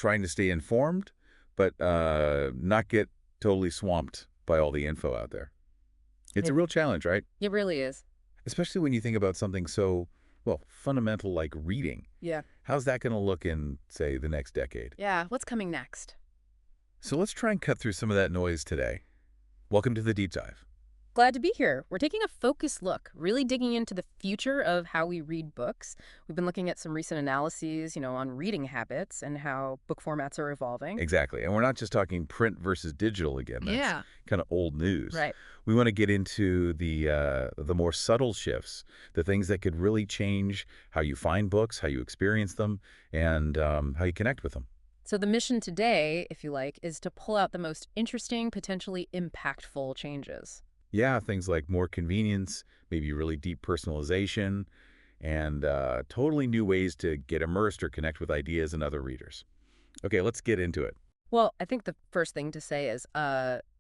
trying to stay informed, but not get totally swamped by all the info out there. It's a It, real challenge, right? it really is. Especially when you think about something so, well, fundamental like reading. Yeah. How's that going to look in, say, the next decade? Yeah, what's coming next? So let's try and cut through some of that noise today. Welcome to the Deep Dive. Glad to be here. We're taking a focused look, really digging into the future of how we read books. We've been looking at some recent analyses, on reading habits and how book formats are evolving. Exactly. And we're not just talking print versus digital again. That's Yeah. kind of old news. Right. We want to get into the more subtle shifts, the things that could really change how you find books, how you experience them, and how you connect with them. So the mission today, if you like, is to pull out the most interesting, potentially impactful changes. Yeah, things like more convenience, maybe really deep personalization, and totally new ways to get immersed or connect with ideas and other readers. Okay, let's get into it. Well, I think the first thing to say is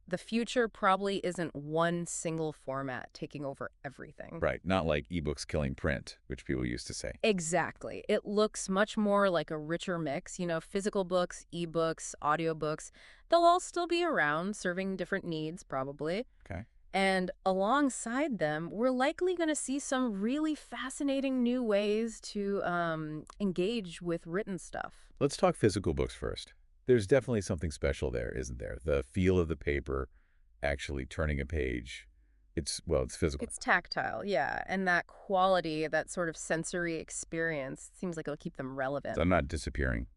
the future probably isn't one single format taking over everything. Right, not like ebooks killing print, which people used to say. Exactly. It looks much more like a richer mix, physical books, ebooks, audiobooks. They'll all still be around, serving different needs, probably. Okay. And alongside them, we're likely going to see some really fascinating new ways to engage with written stuff. Let's talk physical books first. There's definitely something special there, isn't there? The feel of the paper, actually turning a page. It's physical. It's tactile, yeah. And that quality, that sort of sensory experience, seems like it'll keep them relevant. So I'm not disappearing.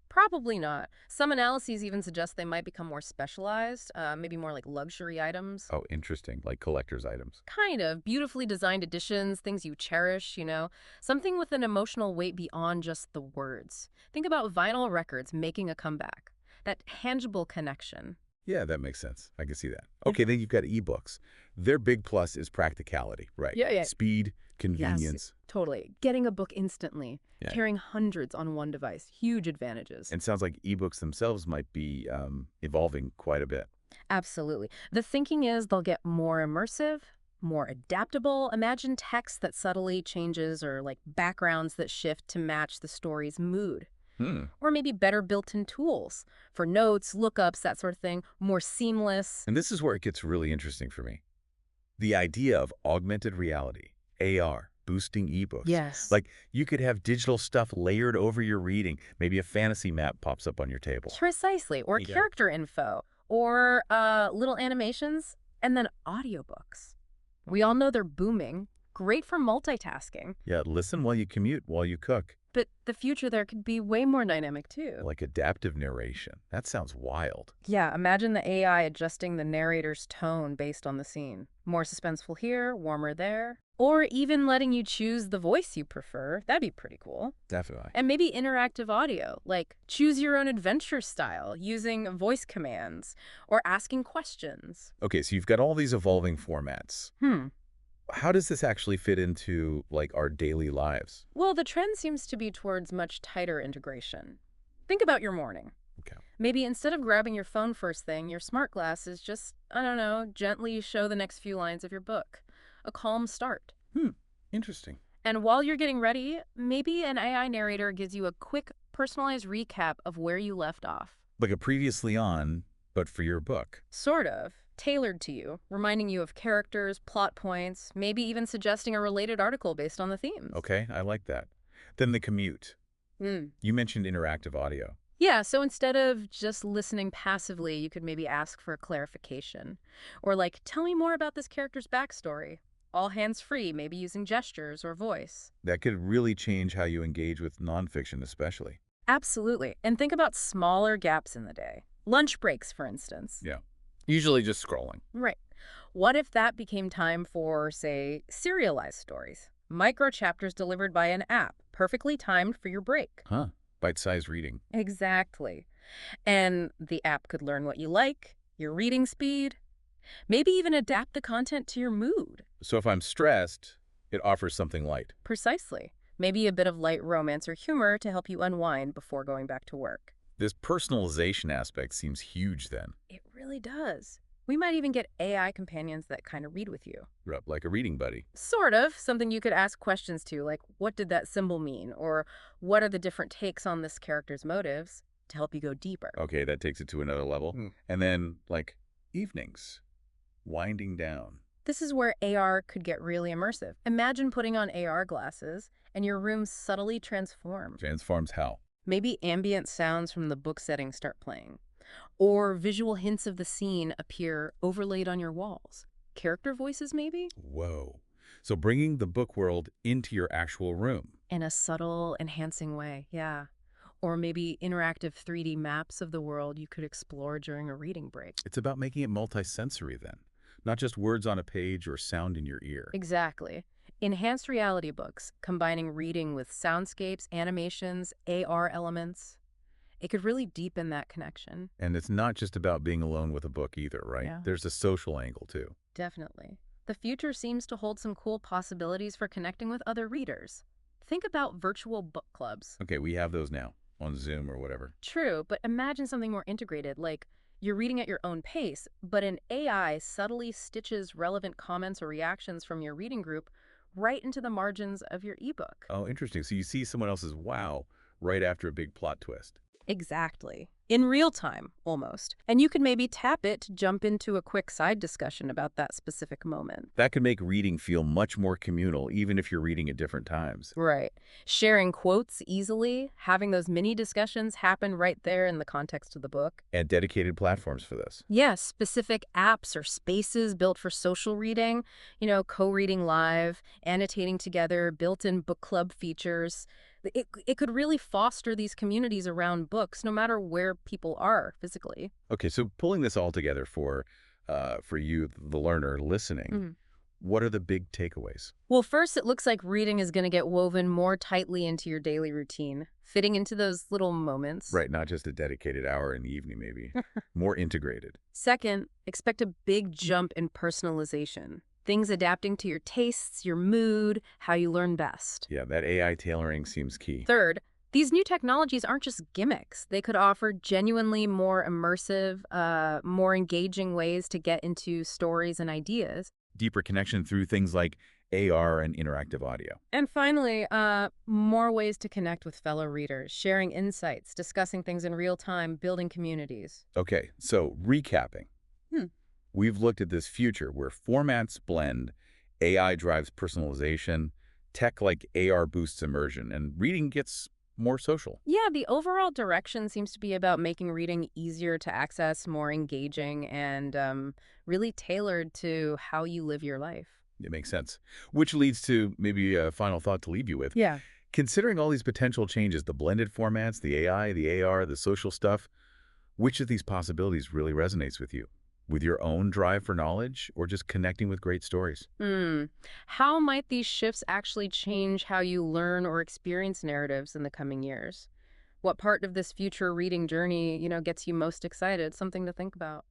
Probably not. Some analyses even suggest they might become more specialized, maybe more like luxury items. Oh, interesting, like collector's items. Kind of. Beautifully designed editions, things you cherish, Something with an emotional weight beyond just the words. Think about vinyl records making a comeback. That tangible connection. Yeah, that makes sense. I can see that. Okay, then you've got ebooks. Their big plus is practicality, right? Yeah. Speed, Yes, convenience. totally. Getting a book instantly, Yeah. carrying hundreds on one device, huge advantages. And it sounds like ebooks themselves might be evolving quite a bit. Absolutely. The thinking is they'll get more immersive, more adaptable. Imagine text that subtly changes or like backgrounds that shift to match the story's mood. Or maybe better built-in tools for notes, lookups, that sort of thing, more seamless. And this is where it gets really interesting for me. The idea of augmented reality, AR, boosting ebooks. Yes. Like you could have digital stuff layered over your reading. Maybe a fantasy map pops up on your table. Precisely. Or Yeah. character info. Or little animations. And then audiobooks. We all know they're booming. Great for multitasking. Yeah, listen while you commute, while you cook. But the future there could be way more dynamic, too. Like adaptive narration. That sounds wild. Yeah, imagine the AI adjusting the narrator's tone based on the scene. More suspenseful here, warmer there. Or even letting you choose the voice you prefer. That'd be pretty cool. Definitely. And maybe interactive audio, like choose your own adventure style using voice commands or asking questions. Okay, so you've got all these evolving formats. How does this actually fit into like our daily lives? Well, the trend seems to be towards much tighter integration. Think about your morning. Okay. Maybe instead of grabbing your phone first thing, your smart glasses just, gently show the next few lines of your book. A calm start. Interesting. And while you're getting ready, maybe an AI narrator gives you a quick, personalized recap of where you left off. Like a previously on, but for your book. Sort of. Tailored to you, reminding you of characters, plot points, maybe even suggesting a related article based on the themes. Okay, I like that. Then the commute. Hmm. You mentioned interactive audio. Yeah, so instead of just listening passively, you could maybe ask for a clarification. Or like, tell me more about this character's backstory. All hands-free, maybe using gestures or voice. That could really change how you engage with nonfiction, especially. Absolutely. And think about smaller gaps in the day. Lunch breaks, for instance. Yeah. Usually just scrolling. Right. What if that became time for, say, serialized stories? Micro chapters delivered by an app, perfectly timed for your break. Huh. Bite-sized reading. Exactly. And the app could learn what you like, your reading speed, maybe even adapt the content to your mood. So if I'm stressed, it offers something light. Precisely. Maybe a bit of light romance or humor to help you unwind before going back to work. This personalization aspect seems huge then. It really does. We might even get AI companions that kind of read with you. Like a reading buddy. Sort of. Something you could ask questions to, like, what did that symbol mean? Or what are the different takes on this character's motives? to help you go deeper. Okay, that takes it to another level. And then, like, evenings, winding down. This is where AR could get really immersive. Imagine putting on AR glasses and your room subtly transforms. Transforms how? Maybe ambient sounds from the book setting start playing, or visual hints of the scene appear overlaid on your walls. Character voices, maybe? Whoa. So bringing the book world into your actual room. In a subtle, enhancing way, yeah. Or maybe interactive 3D maps of the world you could explore during a reading break. It's about making it multisensory then, not just words on a page or sound in your ear. Exactly. Enhanced reality books, combining reading with soundscapes, animations, AR elements. It could really deepen that connection. And it's not just about being alone with a book either, right? Yeah. There's a social angle too. Definitely. The future seems to hold some cool possibilities for connecting with other readers. Think about virtual book clubs. Okay, we have those now on Zoom or whatever. True, but imagine something more integrated, like you're reading at your own pace, but an AI subtly stitches relevant comments or reactions from your reading group right into the margins of your ebook. Oh, interesting. So you see someone else's wow right after a big plot twist. Exactly. In real time, almost. And you could maybe tap it to jump into a quick side discussion about that specific moment. That could make reading feel much more communal, even if you're reading at different times. Right. Sharing quotes easily, having those mini discussions happen right there in the context of the book. And dedicated platforms for this. Yes, specific apps or spaces built for social reading, co-reading live, annotating together, built-in book club features. It could really foster these communities around books, no matter where people are physically. Okay, so pulling this all together for you, the learner, listening, what are the big takeaways? Well, first, it looks like reading is going to get woven more tightly into your daily routine, fitting into those little moments. Right, not just a dedicated hour in the evening, maybe. More integrated. Second, expect a big jump in personalization. Things adapting to your tastes, your mood, how you learn best. Yeah, that AI tailoring seems key. Third, these new technologies aren't just gimmicks. They could offer genuinely more immersive, more engaging ways to get into stories and ideas. Deeper connection through things like AR and interactive audio. And finally, more ways to connect with fellow readers, sharing insights, discussing things in real time, building communities. Okay, so recapping. We've looked at this future where formats blend, AI drives personalization, tech like AR boosts immersion, and reading gets more social. Yeah, the overall direction seems to be about making reading easier to access, more engaging, and really tailored to how you live your life. It makes sense. Which leads to maybe a final thought to leave you with. Yeah. Considering all these potential changes, the blended formats, the AI, the AR, the social stuff, which of these possibilities really resonates with you? With your own drive for knowledge or just connecting with great stories? How might these shifts actually change how you learn or experience narratives in the coming years? What part of this future reading journey, gets you most excited? Something to think about.